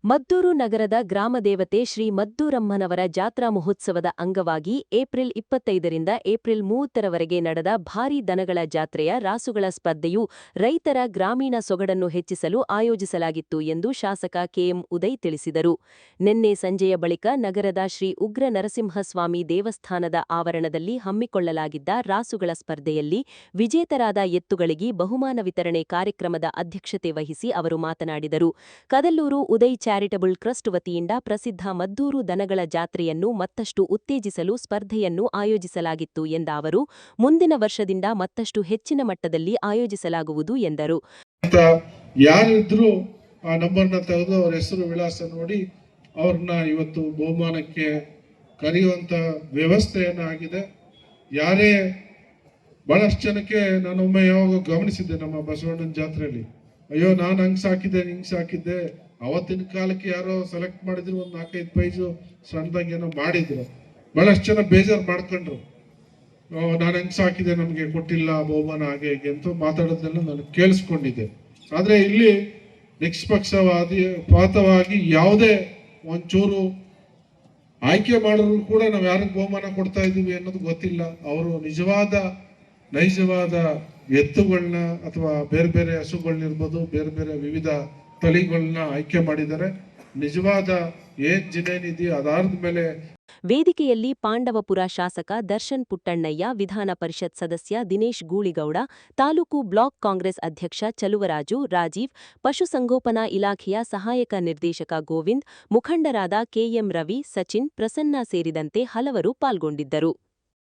ಮದ್ದೂರು ನಗರದ ಗ್ರಾಮದೇವತೆ ಶ್ರೀ ಮದ್ದೂರಮ್ಮನವರ ಜಾತ್ರಾ ಮಹೋತ್ಸವದ ಅಂಗವಾಗಿ ಏಪ್ರಿಲ್ 25ರಿಂದ ಏಪ್ರಿಲ್ 30ರವರೆಗೆ ನಡೆದ ಭಾರೀ ದನಗಳ ಜಾತ್ರೆಯ ರಾಸುಗಳ ಸ್ಪರ್ಧೆಯು ರೈತರ ಗ್ರಾಮೀಣ ಸೊಗಡನ್ನು ಹೆಚ್ಚಿಸಲು ಆಯೋಜಿಸಲಾಗಿತ್ತು ಎಂದು ಶಾಸಕ ಕೆಎಂ ಉದಯ್ ತಿಳಿಸಿದರು. ನಿನ್ನೆ ಸಂಜೆಯ ಬಳಿಕ ನಗರದ ಶ್ರೀ ಉಗ್ರ ನರಸಿಂಹಸ್ವಾಮಿ ದೇವಸ್ಥಾನದ ಆವರಣದಲ್ಲಿ ಹಮ್ಮಿಕೊಳ್ಳಲಾಗಿದ್ದ ರಾಸುಗಳ ಸ್ಪರ್ಧೆಯಲ್ಲಿ ವಿಜೇತರಾದ ಎತ್ತುಗಳಿಗೆ ಬಹುಮಾನ ವಿತರಣೆ ಕಾರ್ಯಕ್ರಮದ ಅಧ್ಯಕ್ಷತೆ ವಹಿಸಿ ಅವರು ಮಾತನಾಡಿದರು. ಕದಲ್ಲೂರು ಉದಯ್ ಚಾರಿಟಬಲ್ ಟ್ರಸ್ಟ್ ವತಿಯಿಂದ ಪ್ರಸಿದ್ಧ ಮದ್ದೂರು ದನಗಳ ಜಾತ್ರೆಯನ್ನು ಮತ್ತಷ್ಟು ಉತ್ತೇಜಿಸಲು ಸ್ಪರ್ಧೆಯನ್ನು ಆಯೋಜಿಸಲಾಗಿತ್ತು ಎಂದ ಅವರು, ಮುಂದಿನ ವರ್ಷದಿಂದ ಮತ್ತಷ್ಟು ಹೆಚ್ಚಿನ ಮಟ್ಟದಲ್ಲಿ ಆಯೋಜಿಸಲಾಗುವುದು ಎಂದರು. ಯಾರಿದ್ರು ಆ ನಂಬರ್ನ ತೆಗೆದು ಅವರ ಹೆಸರು ವಿಳಾಸ ನೋಡಿ ಅವ್ರನ್ನ ಇವತ್ತು ಬಹುಮಾನಕ್ಕೆ ಕರೆಯುವಂತ ವ್ಯವಸ್ಥೆಯನ್ನು ಆಗಿದೆ. ಯಾರೇ ಬಹಳಷ್ಟು ಜನಕ್ಕೆ ನಾನೊಮ್ಮೆ ಯಾವಾಗ ಗಮನಿಸಿದ್ದೆ ನಮ್ಮ ಬಸವಣ್ಣನ ಜಾತ್ರೆಯಲ್ಲಿ, ಅಯ್ಯೋ ನಾನು ಹಂಗ್ ಸಾಕಿದ್ದೆ ಅವತ್ತಿನ ಕಾಲಕ್ಕೆ ಯಾರೋ ಸೆಲೆಕ್ಟ್ ಮಾಡಿದ್ರು, ಒಂದು 4-5 ಪ್ರೈಸು ಸಣ್ಣದಾಗಿ ಏನೋ ಮಾಡಿದ್ರು. ಬಹಳಷ್ಟು ಜನ ಬೇಜಾರು ಮಾಡ್ಕೊಂಡ್ರು, ನಾನು ಹೆಂಗ್ ಸಾಕಿದೆ ನಮ್ಗೆ ಕೊಟ್ಟಿಲ್ಲ ಬಹುಮಾನ ಹಾಗೆ ಹೇಗೆ ಅಂತ ಮಾತಾಡೋದನ್ನ ನಾನು ಕೇಳಿಸ್ಕೊಂಡಿದ್ದೆ. ಆದ್ರೆ ಇಲ್ಲಿ ನಿಷ್ಪಕ್ಷಪಾತವಾಗಿ ಯಾವುದೇ ಒಂಚೂರು ಆಯ್ಕೆ ಮಾಡೋರು ಕೂಡ ನಾವು ಯಾರಿಗೆ ಬಹುಮಾನ ಕೊಡ್ತಾ ಇದೀವಿ ಅನ್ನೋದು ಗೊತ್ತಿಲ್ಲ. ಅವರು ನೈಜವಾದ ಎತ್ತುಗಳನ್ನ ಅಥವಾ ಬೇರೆ ಬೇರೆ ಹಸುಗಳನ್ನಿರ್ಬೋದು, ಬೇರೆ ಬೇರೆ ವಿವಿಧ ತಳಿಗಳನ್ನ ಆಯ್ಕೆ ಮಾಡಿದ್ದಾರೆ. ನಿಜವಾದ ಏನ್ ಜಿನೇನಿದೆಯೋ ಅದಾರದ ಮೇಲೆ ವೇದಿಕೆಯಲ್ಲಿ ಪಾಂಡವಪುರ ಶಾಸಕ ದರ್ಶನ್ ಪುಟ್ಟಣ್ಣಯ್ಯ, ವಿಧಾನ ಪರಿಷತ್ ಸದಸ್ಯ ದಿನೇಶ್ ಗೂಳಿಗೌಡ, ತಾಲೂಕು ಬ್ಲಾಕ್ ಕಾಂಗ್ರೆಸ್ ಅಧ್ಯಕ್ಷ ಚಲುವರಾಜು, ರಾಜೀವ್, ಪಶುಸಂಗೋಪನಾ ಇಲಾಖೆಯ ಸಹಾಯಕ ನಿರ್ದೇಶಕ ಗೋವಿಂದ್, ಮುಖಂಡರಾದ ಕೆಎಂ ರವಿ, ಸಚಿನ್, ಪ್ರಸನ್ನ ಸೇರಿದಂತೆ ಹಲವರು ಪಾಲ್ಗೊಂಡಿದ್ದರು.